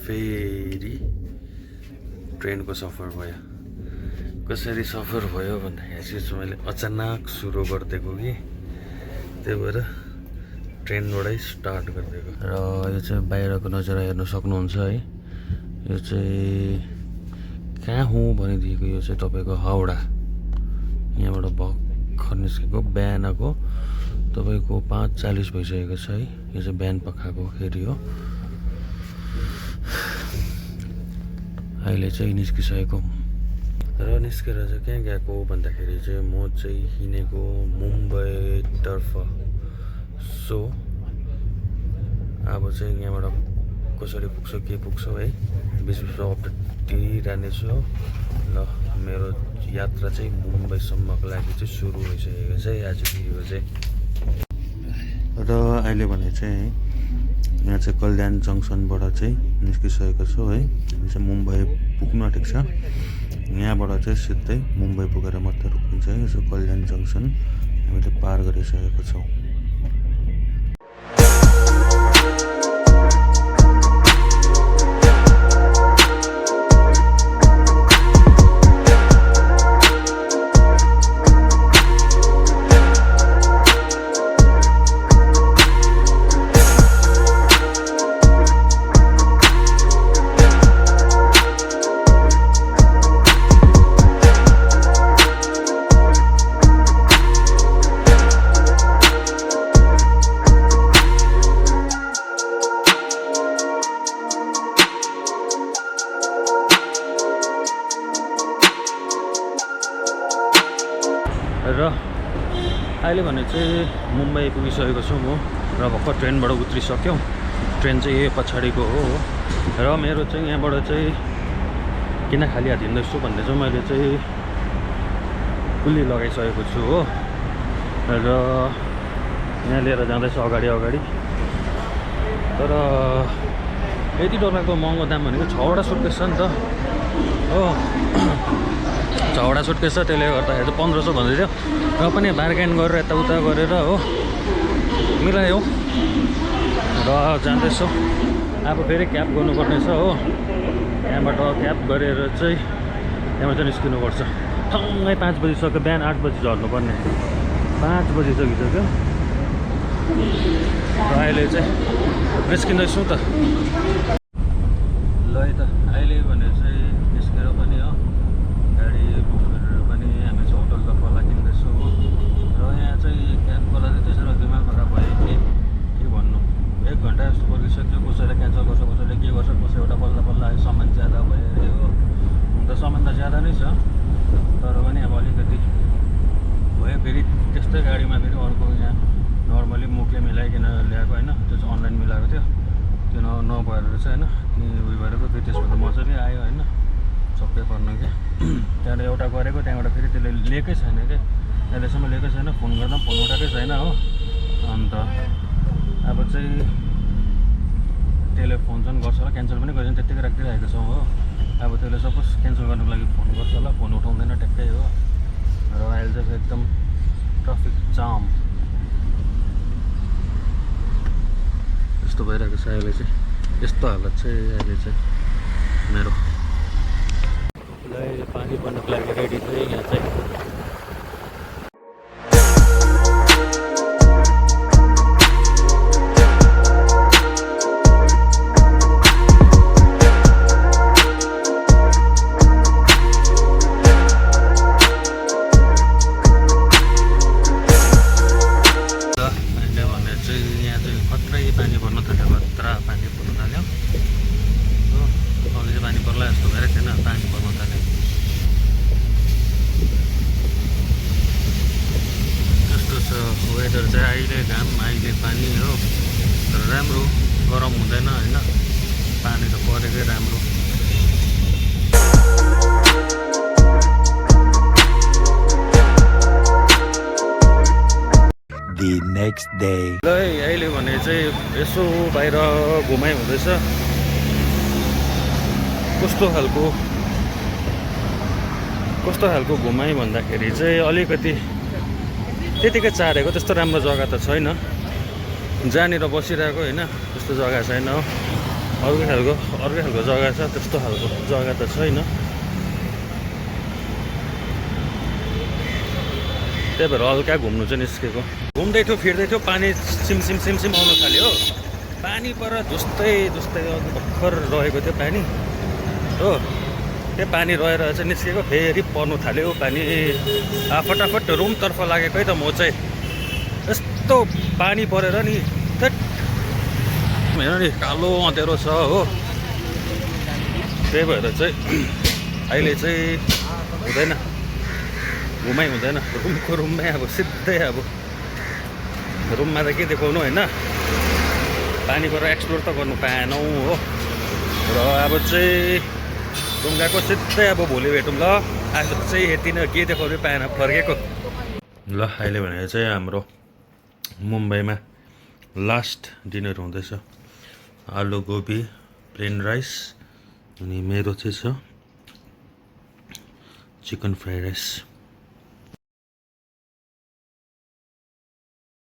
फेरि ट्रेनको सफर भयो। कसरी सफर भयो भन्दाखेरि चाहिँ मैले अचानक सुरु गरिदिएको कि त्यही भएर ट्रेनबाटै स्टार्ट गरिदिएको। र यो चाहिँ बाहिरको नजारा हेर्न सक्नुहुन्छ है। यो चाहिँ कहाँ हो भनिदिएको, यो चाहिँ तपाईँको हाउडा। यहाँबाट भर्खर निस्केको बिहानको तपाईँको 5:40 भइसकेको छ है। यो चाहिँ बिहान पखाएको फेरि हो। अहिले चाहिँ निस्किसकेको र निस्केर चाहिँ कहाँ गएको भन्दाखेरि चाहिँ म चाहिँ हिँडेको मुम्बईतर्फ। सो अब चाहिँ यहाँबाट कसरी पुग्छ के पुग्छ है, बिच बिचमा अपडेट दिइरहनेछु। ल मेरो यात्रा चाहिँ मुम्बईसम्मको लागि चाहिँ सुरु भइसकेको छ है आजको चाहिँ। र अहिले भने चाहिँ यहाँ चाहिँ कल्याण जङ्सनबाट चाहिँ निस्किसकेको छु है। यो चाहिँ मुम्बई पुग्नु आँटेको छ। यहाँबाट चाहिँ सिधै मुम्बई पुगेर मात्रै रोकिन्छ है। यो चाहिँ कल्याण जङ्सन हामीले पार गरिसकेको छौँ। र अहिले भने चाहिँ मुम्बई पुगिसकेको छु म। र भर्खर ट्रेनबाट उत्रिसक्यौँ। ट्रेन चाहिँ यही पछाडिको हो। र मेरो चाहिँ यहाँबाट चाहिँ किन खाली हात हिँड्दैछु भन्ने चाहिँ मैले चाहिँ कुल्ली लगाइसकेको छु हो। र यहाँ लिएर जाँदैछु अगाडि। तर यति डरलाग्दो महँगो दाम भनेको 6वटा सुटकेस छ नि त हो। 6वटा सुटकेस छ, त्यसले गर्दाखेरि चाहिँ 1500 भन्दै थियो। र पनि बार्गेन गरेर यताउता गरेर हो मिलायो। र जाँदैछु। अब फेरि क्याब गर्नुपर्ने छ हो। यहाँबाट क्याब गरेर चाहिँ त्यहाँबाट निस्किनुपर्छ। ठङ्गै 5 बजिसक्यो। बिहान 8 बजी झर्नुपर्ने, 5 बजिसकिसक्यो। र अहिले चाहिँ निस्किँदैछु त। ल है त अहिले भने चाहिँ निस्केर पनि हो गाडी बुक गरेर पनि हामी चाहिँ होटलतर्फ लागिँदैछौँ हो। र यहाँ चाहिँ क्याबकोलाई चाहिँ त्यसरी दिमाग खराब भयो कि के भन्नु। 1 घन्टा जस्तो पर्खिसक्यो। कसैले क्यान्सल गर्छ, कसैले के गर्छ, कसै एउटा बल्ल आयो। सामान ज्यादा भयो अरे हो। हुन त सामान त ज्यादा नै छ, तर पनि अब अलिकति भयो। फेरि त्यस्तै गाडीमा फेरि अर्को यहाँ नर्मली मुखले मिलाइकन ल्याएको होइन, त्यो चाहिँ अनलाइन मिलाएको थियो। त्यो नभएर चाहिँ होइन कि उयो भएर फेरि त्यसमा त मजाले आयो होइन, सबै पर्नु क्या। त्यहाँबाट एउटा गरेको, त्यहाँबाट फेरि त्यसले लिएकै छैन क्या। अहिलेसम्म लिएकै छैन। फोन गर्दा पनि फोन उठाएकै छैन हो। अन्त अब चाहिँ त्यसले फोन चाहिँ गर्छ होला, क्यान्सल पनि गर्दैन, त्यत्तिकै राखिदिइरहेको छौँ हो। अब त्यसले सपोज क्यान्सल गर्नुको लागि फोन गर्छ होला, फोन उठाउँदैन ट्याक्कै हो। र अहिले चाहिँ एकदम ट्राफिक जाम यस्तो भइरहेको छ अहिले चाहिँ। यस्तो हालत चाहिँ अहिले चाहिँ मेरो। ल अहिले पानी पर्नको लागि रेडी छ यहाँ चाहिँ। वेदर चाहिँ अहिले घाम अहिले पानी हो। तर राम्रो गरम हुँदैन होइन, पानी त परेकै राम्रो। The next day. ल अहिले भने चाहिँ यसो बाहिर घुमाइ हुँदैछ। कस्तो खालको घुमाइ भन्दाखेरि चाहिँ अलिकति त्यतिकै चारेको, त्यस्तो राम्रो जग्गा त छैन। जहाँनिर बसिरहेको होइन त्यस्तो जग्गा छैन हो। अर्कै खालको जग्गा छ, त्यस्तो खालको जग्गा त छैन। त्यही भएर हल्का घुम्नु चाहिँ निस्केको। घुम्दै थियो फिर्दै थियो, पानी सिमसिम आउनु थाल्यो हो। पानी पर धुस्दै अघि भर्खर रहेको थियो पानी हो। त्यो पानी रहेर चाहिँ निस्केको, फेरि पर्नु थाल्यो पानी। फटाफट रुमतर्फ लागेको है त म चाहिँ। यस्तो पानी परेर नि हेर नि कालो अँध्यारो छ हो। त्यही भएर चाहिँ अहिले चाहिँ हुँदैन, घुमाइ हुँदैन। रुममै अब सिधै अब रुममा त के देखाउनु होइन, पानी पर एक्सप्लोर त गर्नु पाएनौँ हो। र अब चाहिँ रुम गएको, सिधै अब भोलि भेटौँ ल। आज चाहिँ यति नै, के देखाउनु पाएन, फर्केको ल। अहिले भनेर चाहिँ हाम्रो मुम्बईमा लास्ट डिनर हुँदैछ। आलु गोबी प्लेन राइस, अनि मेरो चाहिँ छ चिकन फ्राइड राइस।